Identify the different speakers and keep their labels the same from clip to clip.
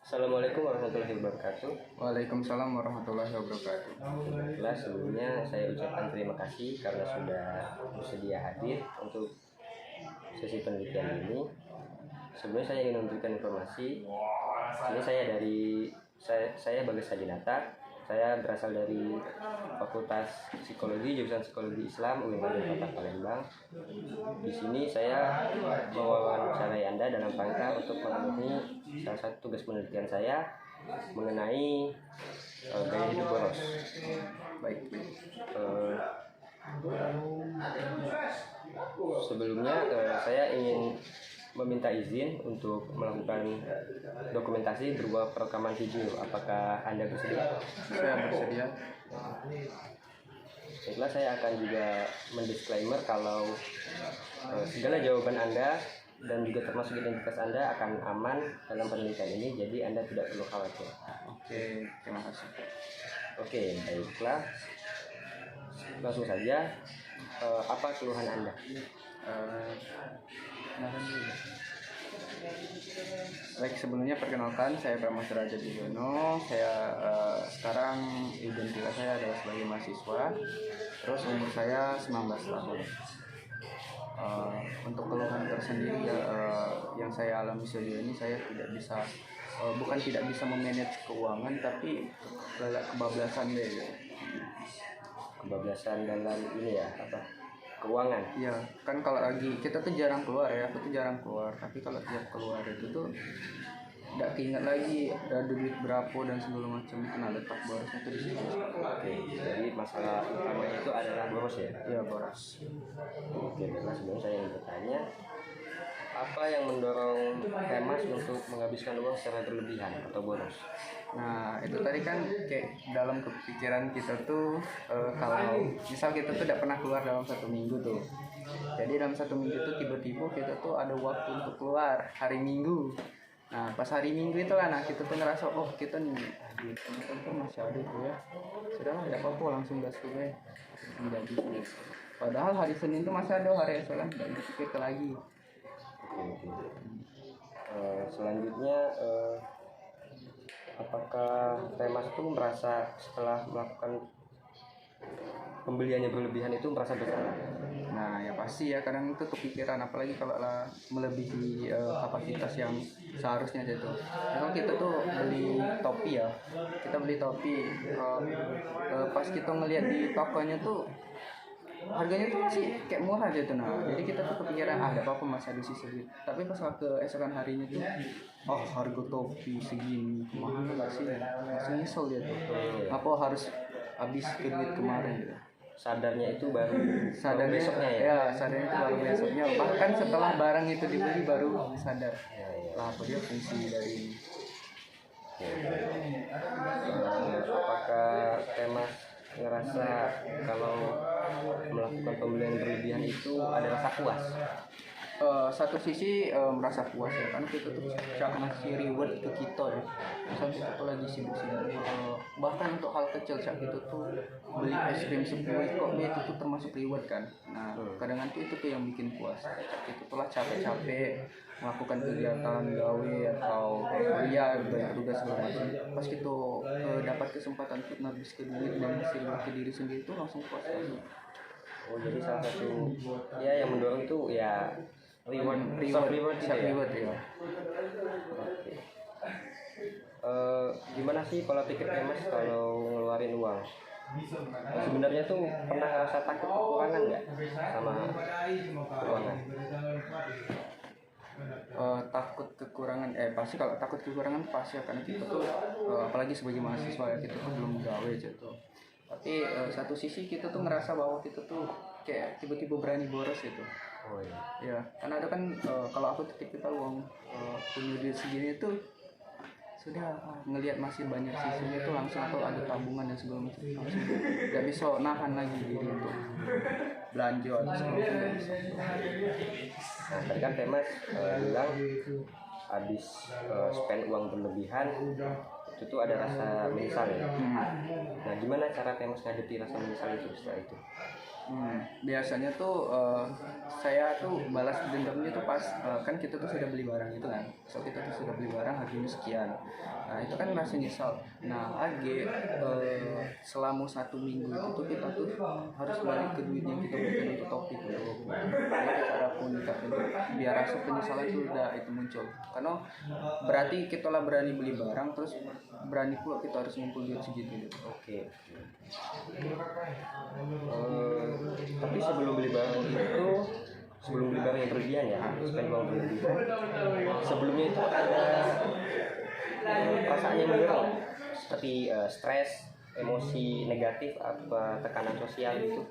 Speaker 1: Assalamualaikum warahmatullahi wabarakatuh.
Speaker 2: Waalaikumsalam warahmatullahi wabarakatuh.
Speaker 1: Baiklah, sebelumnya saya ucapkan terima kasih karena sudah bersedia hadir untuk sesi penelitian ini. Sebelumnya saya ingin memberikan informasi. Ini saya Bagas Hadinata. Saya berasal dari Fakultas Psikologi, jurusan Psikologi Islam UIN Kota Palembang. Di sini saya mewawancarai Anda dalam rangka untuk memenuhi salah satu tugas penelitian saya mengenai gaya hidup boros.
Speaker 2: Baik.
Speaker 1: Sebelumnya saya ingin meminta izin untuk melakukan dokumentasi berupa perekaman video. Apakah Anda bersedia?
Speaker 2: Saya bersedia.
Speaker 1: Baiklah, saya akan juga mendisklaimer kalau segala jawaban Anda dan juga termasuk identitas Anda akan aman dalam penelitian ini, jadi Anda tidak perlu khawatir.
Speaker 2: Oke, terima kasih.
Speaker 1: Oke, baiklah. Langsung saja, apa keluhan Anda?
Speaker 2: Baik, sebelumnya perkenalkan, saya Pramas Derajat Diyono. Saya sekarang identitas saya adalah sebagai mahasiswa. Terus umur saya 19 tahun. Untuk keluhan tersendiri yang saya alami sejauh ini, saya tidak bisa bukan tidak bisa memanage keuangan, tapi kebablasan deh.
Speaker 1: Kebablasan dalam ini ya, keuangan.
Speaker 2: Iya, kan kalau lagi kita tuh jarang keluar ya, aku tuh jarang keluar. Tapi kalau tiap keluar itu tuh tidak keinget lagi ada duit berapa dan segala macam itu. Nah, letak borosnya itu di situ.
Speaker 1: Oke, jadi masalah utamanya itu adalah boros ya?
Speaker 2: Iya, boros.
Speaker 1: Oke, baiklah, sebelum saya ingin bertanya, apa yang mendorong Hemas untuk menghabiskan uang secara berlebihan atau boros?
Speaker 2: Nah, itu tadi kan kayak dalam kepikiran kita tuh kalau misal kita tuh tidak pernah keluar dalam 1 minggu tuh. Jadi dalam 1 minggu tuh tiba-tiba kita tuh ada waktu untuk keluar hari Minggu. Nah, pas hari Minggu itulah kita tuh ngerasa kita nih duit kan masih ada tuh ya. Sudahlah, tidak apa-apa, langsung gas tuh ya. Menjadi. Padahal hari Senin tuh masih ada, hari esok kan tidak dipikir lagi.
Speaker 1: Oke. Selanjutnya, apakah Hemas itu merasa setelah melakukan pembeliannya berlebihan itu merasa bersalah?
Speaker 2: Nah, ya pasti ya, kadang itu kepikiran, apalagi kalau melebihi kapasitas yang seharusnya gitu. Kalau kita tuh beli topi ya, kita beli topi, pas kita ngelihat di tokonya tuh harganya tuh masih kayak murah gitu. Nah, jadi kita tuh kepikiran ada apa masih ada sisa gitu. Tapi pas keesokan harinya tuh harga topi segini mahal nggak sih, langsung nyesel gitu. Apa harus habis ke duit kemarin gitu.
Speaker 1: Sadarnya itu baru
Speaker 2: besoknya ya? Sadarnya itu baru besoknya, bahkan setelah barang itu dibeli baru sadar lah apa dia fungsi dari ini.
Speaker 1: Apakah Hemas ngerasa kalau melakukan pembelian berlebihan itu ada rasa puas?
Speaker 2: Satu sisi merasa puas ya, karena kita tuh ngasih reward ke kita ya. Misal kita tuh lagi sibuk-sibuk, bahkan untuk hal kecil saat kita tuh beli es krim 10 kok itu tuh termasuk reward kan. Nah, kadang itu tuh yang bikin puas. Itu tuh lah capek-capek melakukan kegiatan gawe atau kuliah, banyak tugas segala macam. Pas kita dapat kesempatan untuk ngabis ke duit dan hasil ke diri sendiri itu langsung puas lagi.
Speaker 1: Oh, jadi salah satu ya yang mendorong itu ya reward gitu ya?
Speaker 2: Ya.
Speaker 1: Oke. Gimana sih pola pikir Hemas kalau ngeluarin uang? Sebenarnya tuh pernah ngerasa takut kekurangan nggak sama keuangan?
Speaker 2: Takut kekurangan pasti, kalau takut kekurangan pasti ya, karena kita tuh apalagi sebagai mahasiswa ya, kita tuh belum gawe gitu. Tapi satu sisi kita tuh ngerasa bahwa kita tuh kayak tiba-tiba berani boros gitu.
Speaker 1: Oh iya.
Speaker 2: Ya, karena ada kan kalau aku tipikal uang punya duit segini tuh sudah ngelihat masih banyak sisanya tuh langsung, atau ada tabungan dan segala macam, langsung nggak bisa nahan lagi diri untuk belanja atau segala macam.
Speaker 1: Nah, tadi kan Hemas bilang habis spend uang berlebihan itu tuh ada rasa menyesal ya. Nah, gimana cara Hemas ngadepi rasa menyesal itu setelah itu?
Speaker 2: Biasanya tuh saya tuh balas dendamnya tuh pas kan kita tuh sudah beli barang itu kan, so kita tuh sudah beli barang harganya sekian, nah itu kan masih nyesal. Nah selama 1 minggu itu tuh kita tuh harus balik ke duit yang kita berikan untuk topi itu. Itu cara aku nyikapin biar rasa penyesalan itu udah itu muncul, karena berarti kita lah berani beli barang terus berani pula kita harus ngumpul duit segitu gitu.
Speaker 1: Oke. Tapi sebelum beli barang yang berlebihan ya, spend uang berlebihan, sebelumnya itu ada perasaan yang mendorong seperti stres, emosi negatif, apa tekanan sosial gitu.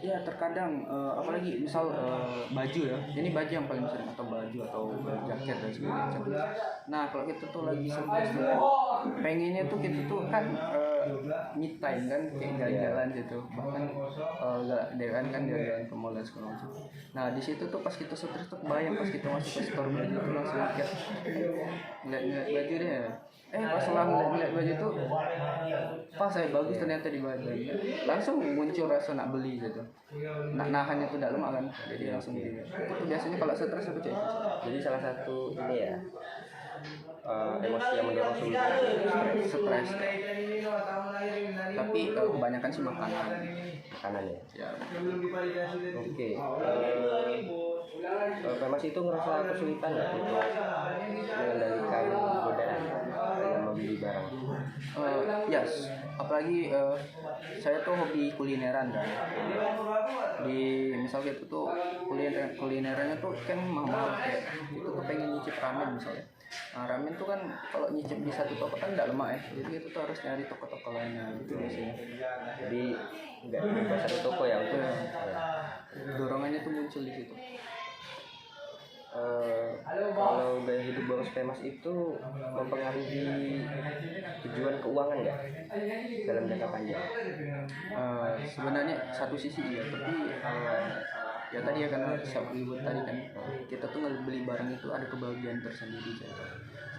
Speaker 2: Ya terkadang apalagi misal baju ya, ini baju yang paling sering, atau baju atau jaket dan segala macam. Nah kalau kita tuh lagi stres tuh pengennya tuh kita tuh kan me time kan, kayak jalan-jalan gitu, bahkan kan jalan ke mall dan segala macam. Nah di situ tuh pas kita stres tuh bayang pas kita masuk ke store baju tuh langsung kayak ngeliat baju deh. Pas setelah ngeliat baju tuh pas saya bagus ternyata di badan, langsung muncul rasa nak beli gitu. Nahannya tuh tidak lama kan, jadi langsung beli. Itu biasanya kalau stres aku cek.
Speaker 1: Jadi salah satu ini ya, emosi yang mendorong
Speaker 2: stres. Tapi kebanyakan sih makanan
Speaker 1: ya. Oke. PMS itu ngerasa kesulitan nggak untuk mengendalikan godaan dalam membeli barang?
Speaker 2: Yes, apalagi saya tuh hobi kulineran kan. Di misal gitu tuh kulinerannya tuh kan mahal, kayak itu tuh pengen nyicip ramen misalnya. Nah ramen tuh kan kalau nyicip di satu toko kan tidak lemak ya, jadi itu tuh harus nyari toko-toko lainnya gitu biasanya.
Speaker 1: Jadi nggak di satu toko ya untuk
Speaker 2: dorongannya tuh muncul di situ.
Speaker 1: Kalau gaya hidup boros PMS itu mempengaruhi tujuan keuangan nggak dalam jangka panjang?
Speaker 2: Sebenarnya satu sisi iya, tapi ya tadi ya karena siap ribut tadi kan, kita tuh beli barang itu ada kebahagiaan tersendiri gitu.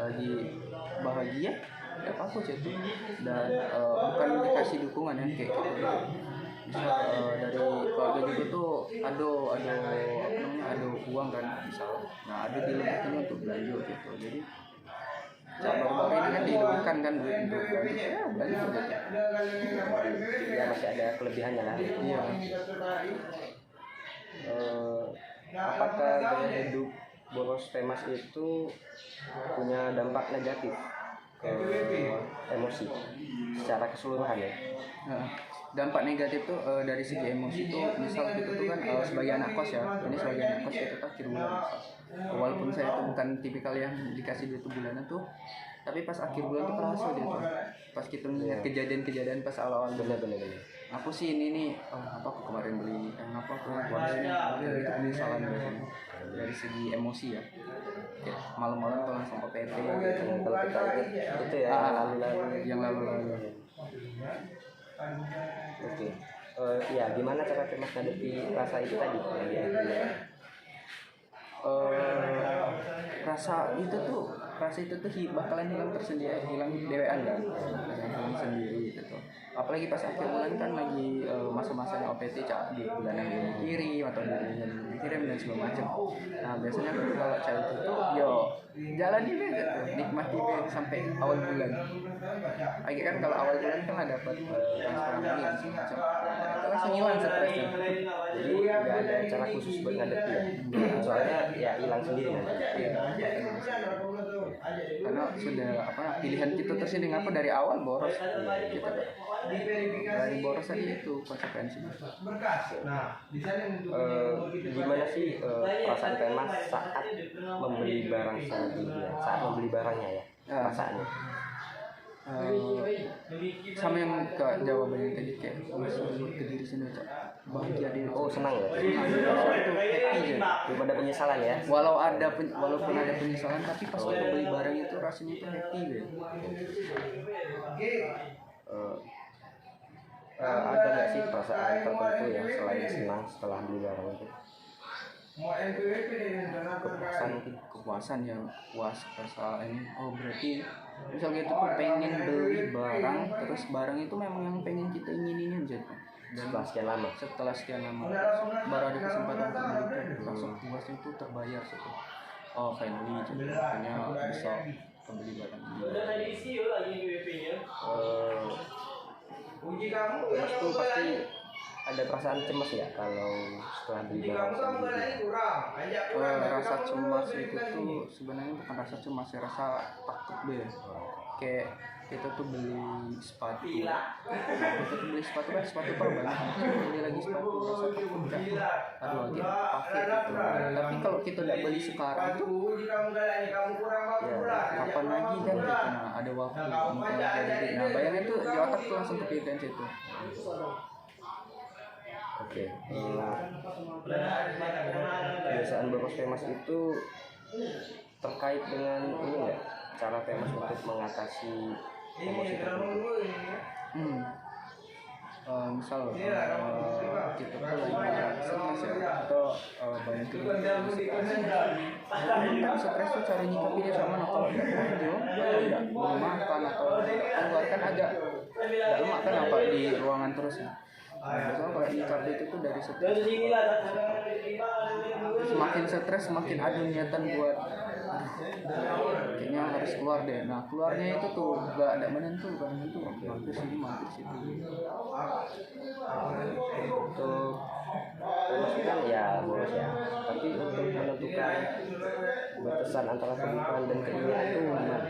Speaker 2: Lagi bahagia ya apa itu, dan bukan dikasih dukungan ya kayak gitu. Misal dari keluarga juga tuh ada uang kan misal, nah ada dilebihin untuk belanja gitu. Jadi baru-baru ini kan dihidupkan kan duit untuk belanja, ya belanja gitu.
Speaker 1: Ya masih ada kelebihannya lah.
Speaker 2: Iya.
Speaker 1: Apakah gaya hidup boros PMS itu punya dampak negatif ke emosi secara keseluruhan ya?
Speaker 2: Dampak negatif tuh dari segi emosi tuh misal kita tuh kan sebagai anak kos ya, ini sebagai anak kos kita tuh akhir bulan, walaupun saya tuh bukan tipikal yang dikasih duit bulanan tuh, tapi pas akhir bulan tuh kerasa dia tuh pas kita melihat kejadian-kejadian pas awal-awal.
Speaker 1: Bener.
Speaker 2: Aku sih ini nih apa aku kemarin beli apa aku harusnya itu penyesalan dari segi emosi ya, kayak malam-malam tuh langsung OPT gitu.
Speaker 1: Kalau kita itu ya
Speaker 2: yang lalu-lalu.
Speaker 1: Oke. Ya gimana cara PMS ngadepi rasa itu tadi yang dia
Speaker 2: rasa itu tuh bakalan hilang tersendiri, hilang dewean kan, hilang sendiri gitu. Apalagi pas akhir bulan kan lagi masa-masanya OPT di bulan yang dikirim atau dikirim dan segala macam. Nah biasanya kalau cair itu jalani deh gitu, nikmati deh sampai awal bulan. Lagi kan kalau awal bulan kan ada dapat transferan lagi dan segala macam, itu langsung hilang stresnya.
Speaker 1: Jadi nggak ada cara khusus buat ngadepi ya, soalnya ya hilang sendiri nanti.
Speaker 2: Karena sudah pilihan kita tersendiri apa dari awal boros kita dari boros tadi itu konsekuensinya.
Speaker 1: Gimana sih perasaan PMS saat membeli barang saat membeli barangnya ya perasaannya?
Speaker 2: Sama yang ke jawaban yang tadi kayak ke diri sendiri bahagia deh.
Speaker 1: Senang ya?
Speaker 2: Happy ya.
Speaker 1: Belum ada penyesalan ya?
Speaker 2: Walaupun ada penyesalan, tapi pas kita beli barang itu rasanya itu happy ya.
Speaker 1: Ada nggak sih perasaan tertentu ya selain senang setelah beli barang itu?
Speaker 2: Kepuasan ya, puas rasa ini. Berarti misalnya itu tuh pengen beli barang, terus barang itu memang yang pengen kita inginin aja tuh.
Speaker 1: setelah sekian lama.
Speaker 2: Setelah sekian lama baru ada kesempatan untuk menikah, langsung puas itu terbayar situ. Oh finally, jadi akhirnya bisa kembali barang ini.
Speaker 1: Mas tuh pasti ada perasaan cemas ya kalau setelah beli barang sendiri?
Speaker 2: Rasa cemas itu tuh sebenarnya bukan rasa cemas, ya rasa takut deh. Kayak kita tuh beli sepatu, kan sepatu baru banget, beli lagi sepatu, rasa takut kan, aduh lagi pakai gitu. Tapi kalau kita nggak beli sekarang tuh, ya kapan lagi kan gitu. Nah ada waktu untuk beli. Nah bayangin tuh di otak tuh langsung kepikiran situ.
Speaker 1: Oke. Kebiasaan Bapak Femas itu terkait dengan ini nggak? Cara Femas untuk mengatasi emosi tertentu?
Speaker 2: Misal kita tuh lagi stres ya, atau banyak kita stres tuh cara nyikapinnya sama kalau nggak video atau nggak mau makan atau keluarkan agak nggak lemak kan apa di ruangan terus ya. Biasanya kalau nyikapi itu tuh dari stres, semakin stres semakin ada niatan buat kayaknya harus keluar deh. Nah keluarnya itu tuh gak ada menentu, mampir sini mampir situ.
Speaker 1: Untuk kan ya bolos ya, tapi untuk menentukan batasan antara kebutuhan dan keinginan itu gimana?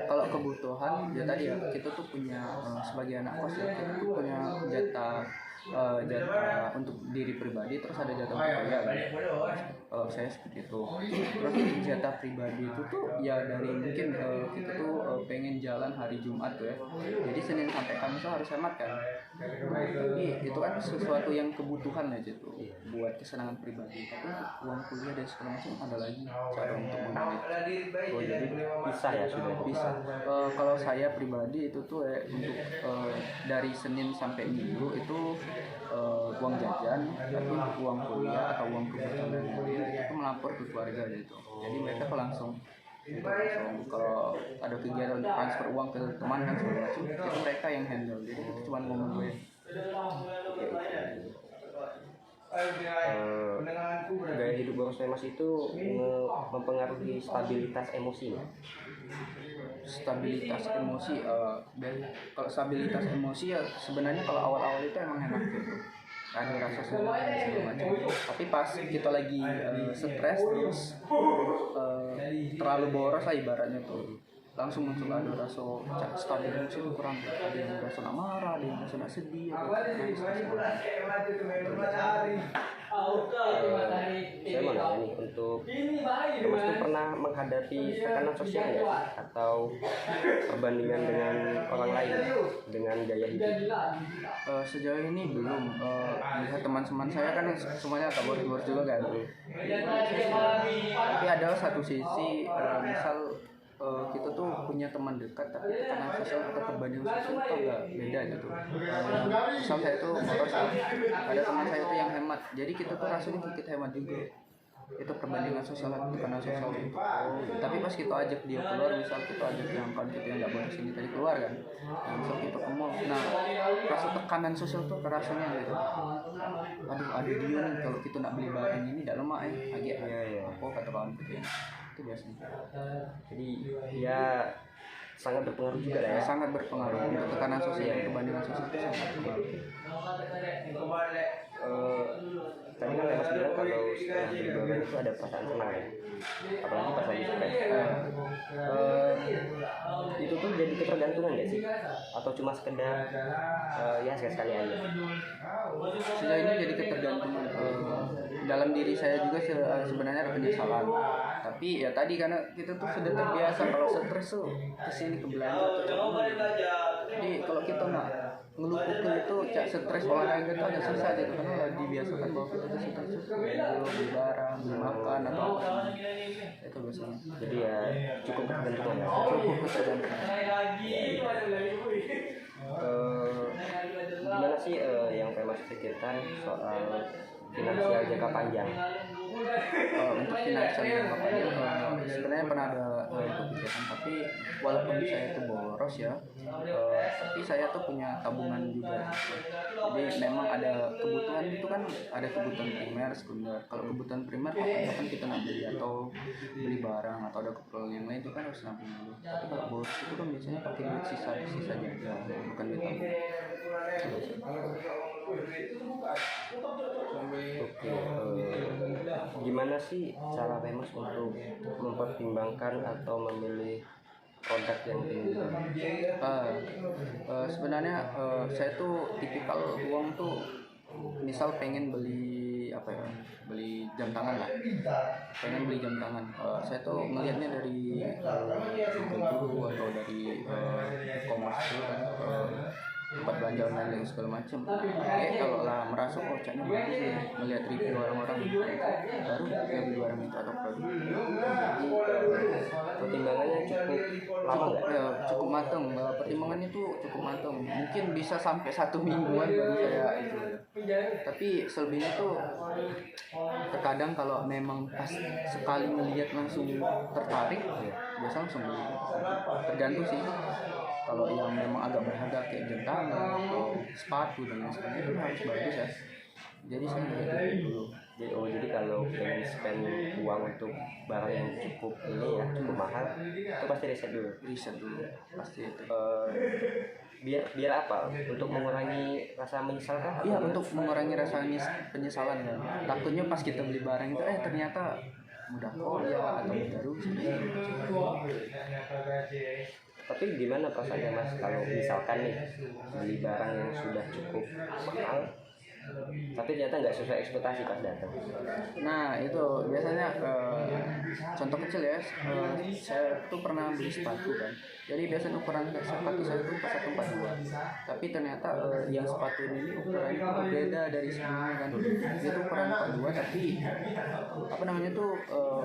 Speaker 2: Kalau kebutuhan ya tadi ya, kita tuh punya sebagai anak kos ya, kita tuh punya jatah untuk diri pribadi, terus ada jatah keluarga kan. Kalau saya seperti itu. Terus jatah pribadi itu tuh ya dari mungkin kita tuh pengen jalan hari Jumat tuh ya. Jadi Senin sampai Kamis tuh harus hemat kan. Tapi itu kan sesuatu yang kebutuhan aja tuh buat kesenangan pribadi. Tapi uang kuliah dan segala macam ada lagi cara untuk memanage.
Speaker 1: Oh jadi pisah ya sudah?
Speaker 2: Bisa. Kalau saya pribadi itu tuh untuk dari Senin sampai Minggu itu uang jajan, tapi untuk uang kuliah atau uang kebutuhan itu melapor ke keluarga gitu. Jadi mereka tuh langsung kalau ada kegiatan untuk transfer uang ke teman kan segala macam, itu mereka yang handle. Jadi kita cuma ngomong gue.
Speaker 1: Gaya hidup Bapak Femas itu mempengaruhi stabilitas emosinya.
Speaker 2: Stabilitas emosi, dan kalau stabilitas emosi ya sebenarnya kalau awal-awal itu emang enak gitu, ada rasa senang segala macam. Tapi pas kita lagi stres terus terlalu boros lah ibaratnya tuh, langsung muncul ada rasa stabil emosi itu kurang. Ada yang rasa marah, ada yang rasa sedih,
Speaker 1: Saya mau nanya nih, untuk Mas itu pernah menghadapi tekanan sosial nggak, atau perbandingan dengan orang lain dengan gaya hidup?
Speaker 2: Sejauh ini belum. Lihat teman-teman saya kan semuanya agak boros-boros juga kan. Tapi ada satu sisi, misal kita tuh punya teman dekat tapi tekanan sosial atau perbandingan sosial itu agak beda gitu. Misal saya tuh boros, ada teman saya tuh yang hemat, jadi kita tuh rasanya kita hemat juga. Itu perbandingan sosial atau tekanan sosial itu. Tapi pas kita ajak dia keluar, misal kita ajak yang kawan kita yang nggak boros ini tadi keluar kan, misal kita ke mall, nah rasa tekanan sosial tuh kerasanya gitu. Aduh ada dia nih, kalau kita nak beli barang ini tidak lemah agak apa kata kawan kita. Itu biasanya.
Speaker 1: Jadi ya sangat berpengaruh juga lah ya.
Speaker 2: Sangat berpengaruh untuk tekanan sosial, perbandingan sosial itu sangat berpengaruh.
Speaker 1: Tadi kan Mas bilang kalau setelah beli barang itu ada perasaan senang ya, apalagi pas lagi stres. Itu tuh jadi ketergantungan nggak sih, atau cuma sekedar ya sekali aja?
Speaker 2: Sejauh ini jadi ketergantungan. Dalam diri saya juga sebenarnya ada penyesalan, tapi ya tadi karena kita tuh sudah terbiasa kalau stres tuh kesini ke belanja. Jadi kalau kita nggak ngelupain itu stres olahraga itu agak susah gitu, karena udah dibiasakan bahwa kita tuh stres beli barang, beli makan atau apa itu biasanya.
Speaker 1: Jadi ya cukup ketergantungan. Gimana sih yang Mas pikirkan soal finansial jangka panjang?
Speaker 2: Untuk finansial jangka panjang sebenarnya pernah ada kepikiran. Tapi walaupun saya itu boros ya, tapi saya tuh punya tabungan juga. Jadi memang ada kebutuhan itu kan, ada kebutuhan primer, sekunder. Kalau kebutuhan primer kapan-kapan kita nak beli atau beli barang atau ada keperluan yang lain itu kan harus nabung dulu. Tapi kalau boros itu kan biasanya pakai duit sisa aja, bukan duit tabung.
Speaker 1: Oke, gimana sih cara Pemas untuk mempertimbangkan atau memilih produk yang tinggi?
Speaker 2: Sebenarnya saya tuh tipikal uang tuh, misal pengen beli apa ya, beli jam tangan lah, saya tuh ngelihatnya dari Google dulu atau dari e-commerce dulu kan, tempat belanja online dan segala macam. Kalau lah merasa caknya bagus nih, melihat review orang-orang baru saya beli barang itu atau produk.
Speaker 1: Jadi pertimbangannya cukup lama nggak?
Speaker 2: Ya, cukup matang. Pertimbangannya tuh cukup matang. Mungkin bisa sampai 1 mingguan baru saya itu. Tapi selebihnya tuh terkadang kalau memang pas sekali melihat langsung tertarik, ya biasa langsung beli. Tergantung sih. Kalau yang memang agak berharga kayak jam tangan atau sepatu dan lain sebagainya itu harus bagus ya. Jadi saya beli dulu.
Speaker 1: Jadi kalau pengen spend uang untuk barang yang cukup mahal, itu pasti riset dulu
Speaker 2: Pasti itu.
Speaker 1: Biar apa? Untuk mengurangi rasa menyesal kah?
Speaker 2: Iya, untuk mengurangi rasa penyesalan kan. Takutnya pas kita beli barang itu ternyata mudah koyak atau mudah rusak.
Speaker 1: Tapi gimana perasaannya Mas kalau misalkan nih beli barang yang sudah cukup mahal tapi ternyata nggak sesuai ekspektasi pas datang?
Speaker 2: Nah itu biasanya contoh kecil ya, saya tuh pernah beli sepatu kan. Jadi biasanya ukuran sepatu saya tuh 142, tapi ternyata yang sepatu ini ukurannya berbeda dari sebelumnya kan. Dia tuh ukuran 42 tapi apa namanya tuh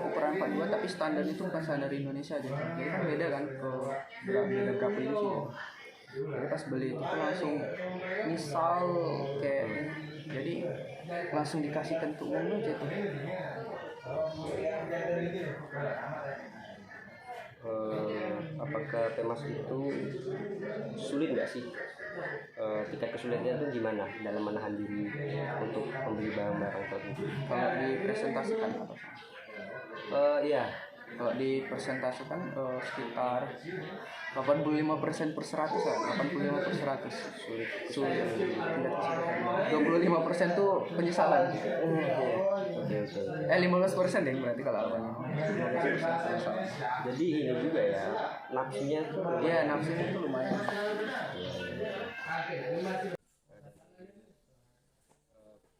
Speaker 2: ukuran 42 tapi standar itu bukan standar Indonesia gitu. Jadi kan beda kan, beda berapa inci ya. Jadi pas beli itu tuh langsung misal kayak, jadi langsung dikasihkan ke uang aja tuh.
Speaker 1: Apakah Pemas itu sulit nggak sih? Tingkat kesulitannya itu gimana dalam menahan diri untuk membeli barang-barang tertentu?
Speaker 2: Kalau dipresentasikan apa?
Speaker 1: Iya.
Speaker 2: Kalau dipresentasikan sekitar 85% per 100 lah, 85% sulit. 25% tuh penyesalan. 15% deh berarti kalau awalnya. 15% penyesalan.
Speaker 1: Jadi ini juga ya, nafsunya tuh.
Speaker 2: Iya, nafsunya tuh lumayan.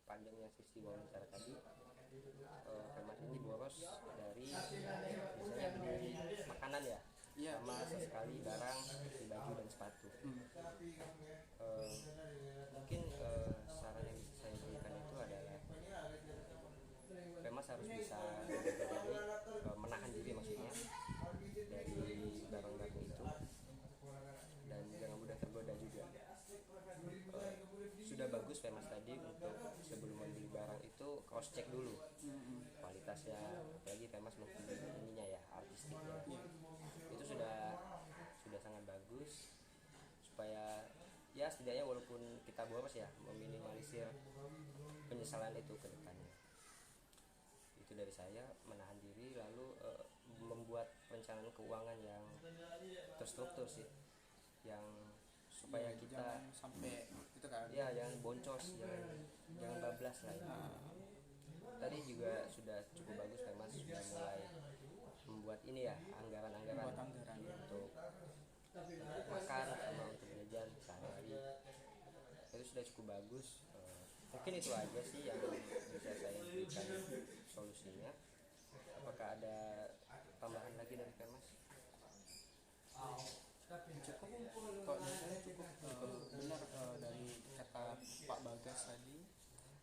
Speaker 1: Panjangnya sisi wawancara tadi, Pemas ini boros dari biasanya beli makanan ya, sama sesekali barang seperti baju dan sepatu. Mungkin saran yang bisa saya berikan itu adalah Pemas harus bisa menahan diri maksudnya dari barang-barang itu dan jangan mudah tergoda juga. Sudah bagus Pemas tadi untuk sebelum membeli barang itu cross check dulu kualitasnya, apalagi Pemas mungkin ininya ya, artistiknya itu sudah sangat bagus, supaya ya setidaknya walaupun kita boros ya meminimalisir penyesalan itu ke depannya. Itu dari saya, menahan diri lalu membuat perencanaan keuangan yang terstruktur sih, yang supaya kita
Speaker 2: jangan sampai itu kan
Speaker 1: ya jangan boncos, jangan bablas lah ya. Tadi juga sudah cukup bagus Pemas sudah mulai membuat ini ya, anggaran untuk makan sama untuk jajan sehari-hari. Itu sudah cukup bagus. Mungkin itu aja sih yang bisa saya berikan solusinya. Apakah ada tambahan lagi dari Pemas?
Speaker 2: Kok misalnya cukup benar dari kata Pak Bagas tadi,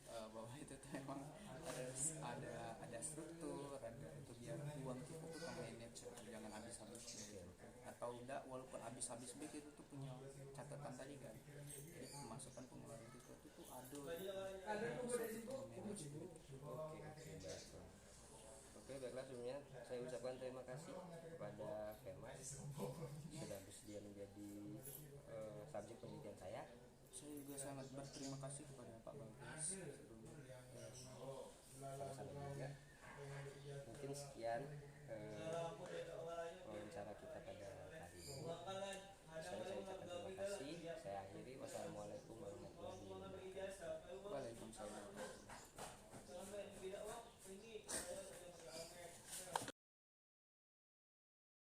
Speaker 2: bahwa itu tuh memang ada struktur, ada itu biar uang kita tuh manage, jangan habis-habis atau enggak, walaupun habis-habis itu tuh punya catatan tadi kan. Jadi pemasukan pengeluaran kita tuh ada manage.
Speaker 1: Oke, baiklah sebelumnya saya ucapkan terima kasih kepada
Speaker 2: sangat berterima kasih kepada Pak Bagas